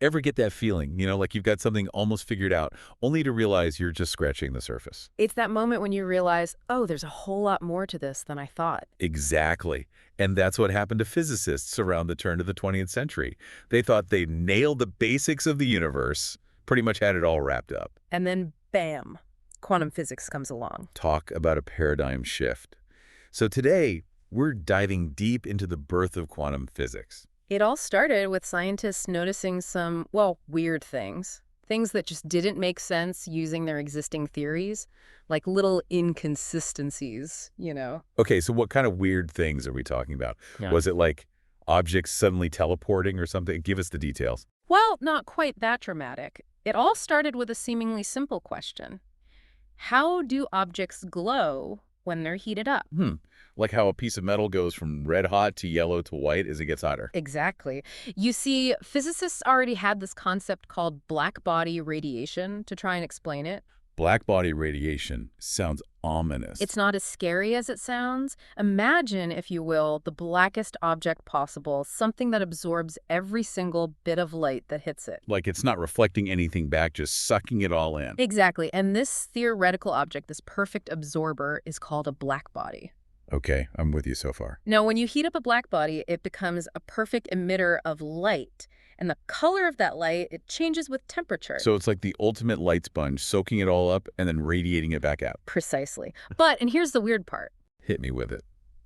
Ever get that feeling, like you've got something almost figured out, only to realize you're just scratching the surface? It's that moment when you realize, oh, there's a whole lot more to this than I thought. Exactly. And that's what happened to physicists around the turn of the 20th century. They thought they'd nailed the basics of the universe, pretty much had it all wrapped up. And then, bam, quantum physics comes along. Talk about a paradigm shift. So today, we're diving deep into the birth of quantum physics. It all started with scientists noticing some, well, weird things. Things that just didn't make sense using their existing theories, like little inconsistencies. Okay, so what kind of weird things are we talking about? Yeah. Was it like objects suddenly teleporting or something? Give us the details. Well, not quite that dramatic. It all started with a seemingly simple question. How do objects glow when they're heated up? Like how a piece of metal goes from red hot to yellow to white as it gets hotter. Exactly. You see, physicists already had this concept called black body radiation to try and explain it. Black body radiation sounds ominous. It's not as scary as it sounds. Imagine, if you will, the blackest object possible, something that absorbs every single bit of light that hits it. Like it's not reflecting anything back, just sucking it all in. Exactly. And this theoretical object, this perfect absorber, is called a black body. Okay, I'm with you so far. Now, when you heat up a black body, it becomes a perfect emitter of light. And the color of that light, it changes with temperature. So it's like the ultimate light sponge, soaking it all up and then radiating it back out. Precisely. But, and here's the weird part. Hit me with it.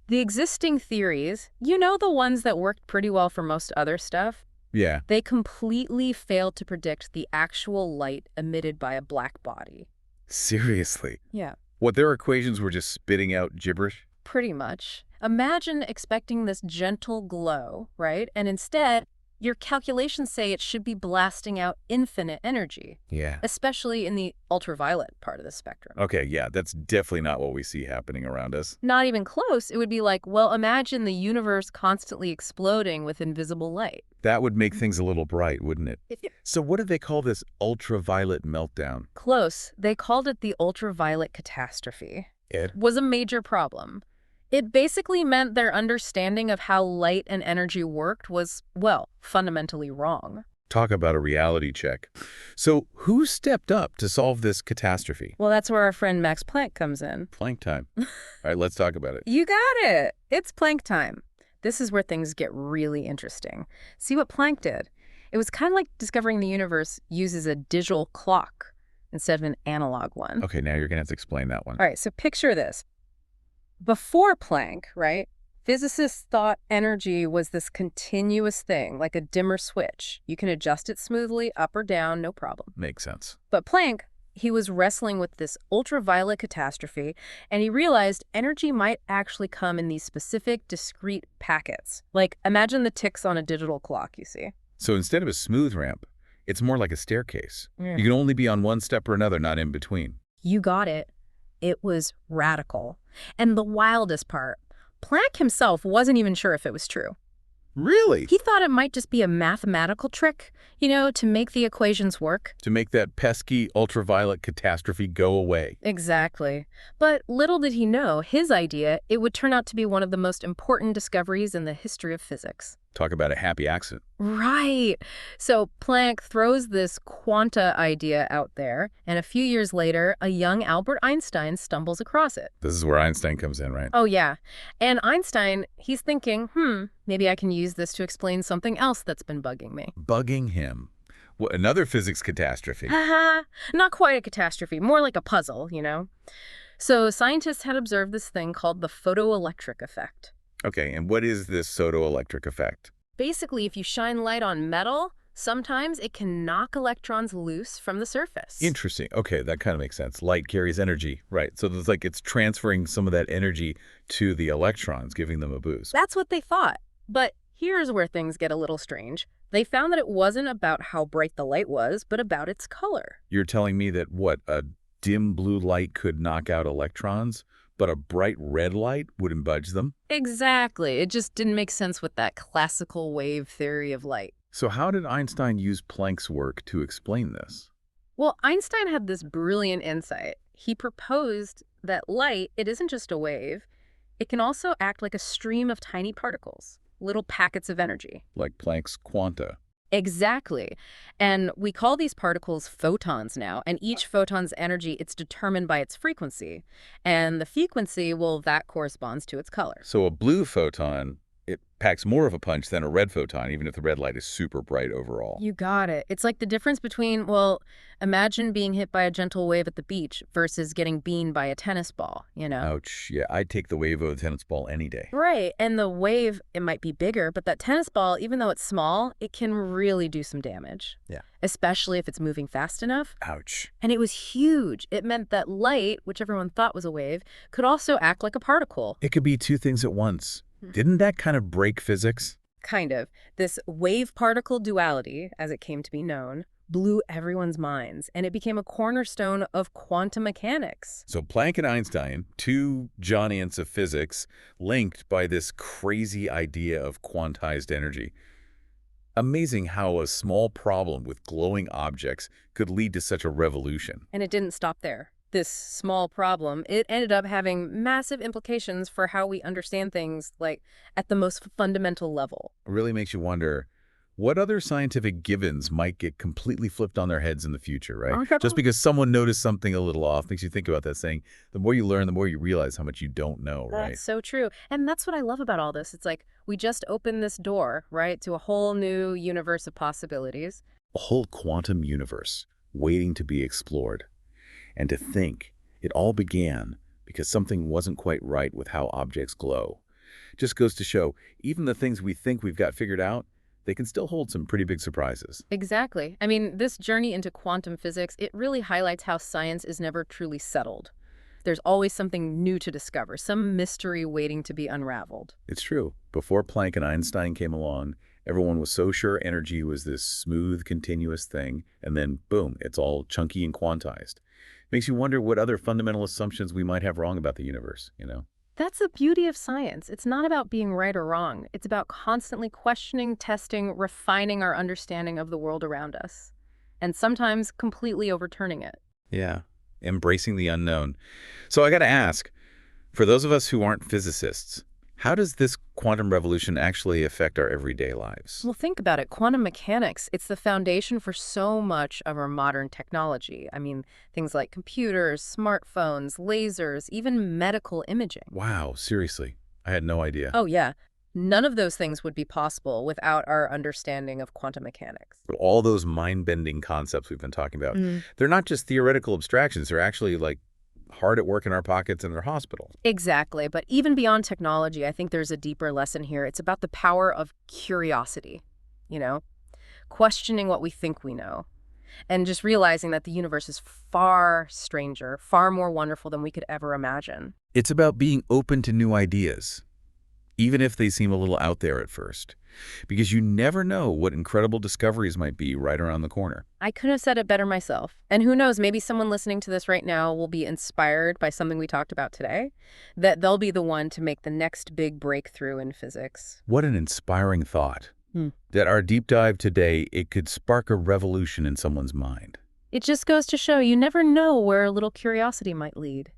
The existing theories, the ones that worked pretty well for most other stuff, Yeah. they completely failed to predict the actual light emitted by a black body. Seriously? Yeah. What, their equations were just spitting out gibberish? Pretty much. Imagine expecting this gentle glow, right? And instead, your calculations say it should be blasting out infinite energy, Yeah. especially in the ultraviolet part of the spectrum. Okay, yeah, that's definitely not what we see happening around us. Not even close. It would be like, well, imagine the universe constantly exploding with invisible light. That would make things a little bright, wouldn't it? So what do they call this ultraviolet meltdown? Close. They called it the ultraviolet catastrophe. It? Was a major problem. It basically meant their understanding of how light and energy worked was, well, fundamentally wrong. Talk about a reality check. So who stepped up to solve this catastrophe? Well, that's where our friend Max Planck comes in. Planck time. All right, let's talk about it. You got it. It's Planck time. This is where things get really interesting. See what Planck did? It was kind of like discovering the universe uses a digital clock instead of an analog one. Okay, now you're going to have to explain that one. All right, so picture this. Before Planck, right, physicists thought energy was this continuous thing, like a dimmer switch. You can adjust it smoothly, up or down, no problem. Makes sense. But Planck, he was wrestling with this ultraviolet catastrophe, and he realized energy might actually come in these specific, discrete packets. Like, imagine the ticks on a digital clock, you see. So instead of a smooth ramp, it's more like a staircase. Yeah. You can only be on one step or another, not in between. You got it. It was radical. And the wildest part, Planck himself wasn't even sure if it was true. Really? He thought it might just be a mathematical trick, to make the equations work. To make that pesky ultraviolet catastrophe go away. Exactly. But little did he know, his idea, it would turn out to be one of the most important discoveries in the history of physics. Talk about a happy accident. Right. So Planck throws this quanta idea out there, and a few years later, a young Albert Einstein stumbles across it. This is where Einstein comes in, right? Oh, yeah. And Einstein, he's thinking, maybe I can use this to explain something else that's been bugging me. Bugging him. What, another physics catastrophe. Haha, not quite a catastrophe, more like a puzzle, So scientists had observed this thing called the photoelectric effect. Okay, and what is this photoelectric effect? Basically, if you shine light on metal, sometimes it can knock electrons loose from the surface. Interesting. Okay, that kind of makes sense. Light carries energy, right? So it's transferring some of that energy to the electrons, giving them a boost. That's what they thought. But here's where things get a little strange. They found that it wasn't about how bright the light was, but about its color. You're telling me that, a dim blue light could knock out electrons, but a bright red light wouldn't budge them? Exactly. It just didn't make sense with that classical wave theory of light. So how did Einstein use Planck's work to explain this? Well, Einstein had this brilliant insight. He proposed that light, it isn't just a wave. It can also act like a stream of tiny particles, little packets of energy. Like Planck's quanta. Exactly. And we call these particles photons now, and each photon's energy, it's determined by its frequency. And the frequency, well, that corresponds to its color. So a blue photon, it packs more of a punch than a red photon, even if the red light is super bright overall. You got it. It's like the difference between, well, imagine being hit by a gentle wave at the beach versus getting beamed by a tennis ball, you know? Ouch. Yeah, I'd take the wave of a tennis ball any day. Right. And the wave, it might be bigger, but that tennis ball, even though it's small, it can really do some damage. Yeah. Especially if it's moving fast enough. Ouch. And it was huge. It meant that light, which everyone thought was a wave, could also act like a particle. It could be two things at once. Didn't that kind of break physics? Kind of. This wave-particle duality, as it came to be known, blew everyone's minds, and it became a cornerstone of quantum mechanics. So Planck and Einstein, two giants of physics, linked by this crazy idea of quantized energy. Amazing how a small problem with glowing objects could lead to such a revolution. And it didn't stop there. This small problem, it ended up having massive implications for how we understand things, like, at the most fundamental level. It really makes you wonder, what other scientific givens might get completely flipped on their heads in the future, right? Just because someone noticed something a little off makes you think about that saying, the more you learn, the more you realize how much you don't know, right? That's so true. And that's what I love about all this. It's like we just opened this door, right, to a whole new universe of possibilities. A whole quantum universe waiting to be explored. And to think, it all began because something wasn't quite right with how objects glow. Just goes to show, even the things we think we've got figured out, they can still hold some pretty big surprises. Exactly. I mean, this journey into quantum physics, it really highlights how science is never truly settled. There's always something new to discover, some mystery waiting to be unraveled. It's true. Before Planck and Einstein came along, everyone was so sure energy was this smooth, continuous thing, and then, boom, it's all chunky and quantized. Makes you wonder what other fundamental assumptions we might have wrong about the universe, you know? That's the beauty of science. It's not about being right or wrong. It's about constantly questioning, testing, refining our understanding of the world around us, and sometimes completely overturning it. Yeah, embracing the unknown. So I got to ask, for those of us who aren't physicists, how does this quantum revolution actually affect our everyday lives? Well, think about it. Quantum mechanics, it's the foundation for so much of our modern technology. I mean, things like computers, smartphones, lasers, even medical imaging. Wow, seriously, I had no idea. Oh, yeah. None of those things would be possible without our understanding of quantum mechanics. But all those mind-bending concepts we've been talking about, they're not just theoretical abstractions. They're actually like hard at work in our pockets in our hospitals. Exactly. But even beyond technology, I think there's a deeper lesson here. It's about the power of curiosity, you know, questioning what we think we know, and just realizing that the universe is far stranger, far more wonderful than we could ever imagine. It's about being open to new ideas, even if they seem a little out there at first, because you never know what incredible discoveries might be right around the corner. I couldn't have said it better myself. And who knows, maybe someone listening to this right now will be inspired by something we talked about today, that they'll be the one to make the next big breakthrough in physics. What an inspiring thought. That our deep dive today, it could spark a revolution in someone's mind. It just goes to show you never know where a little curiosity might lead.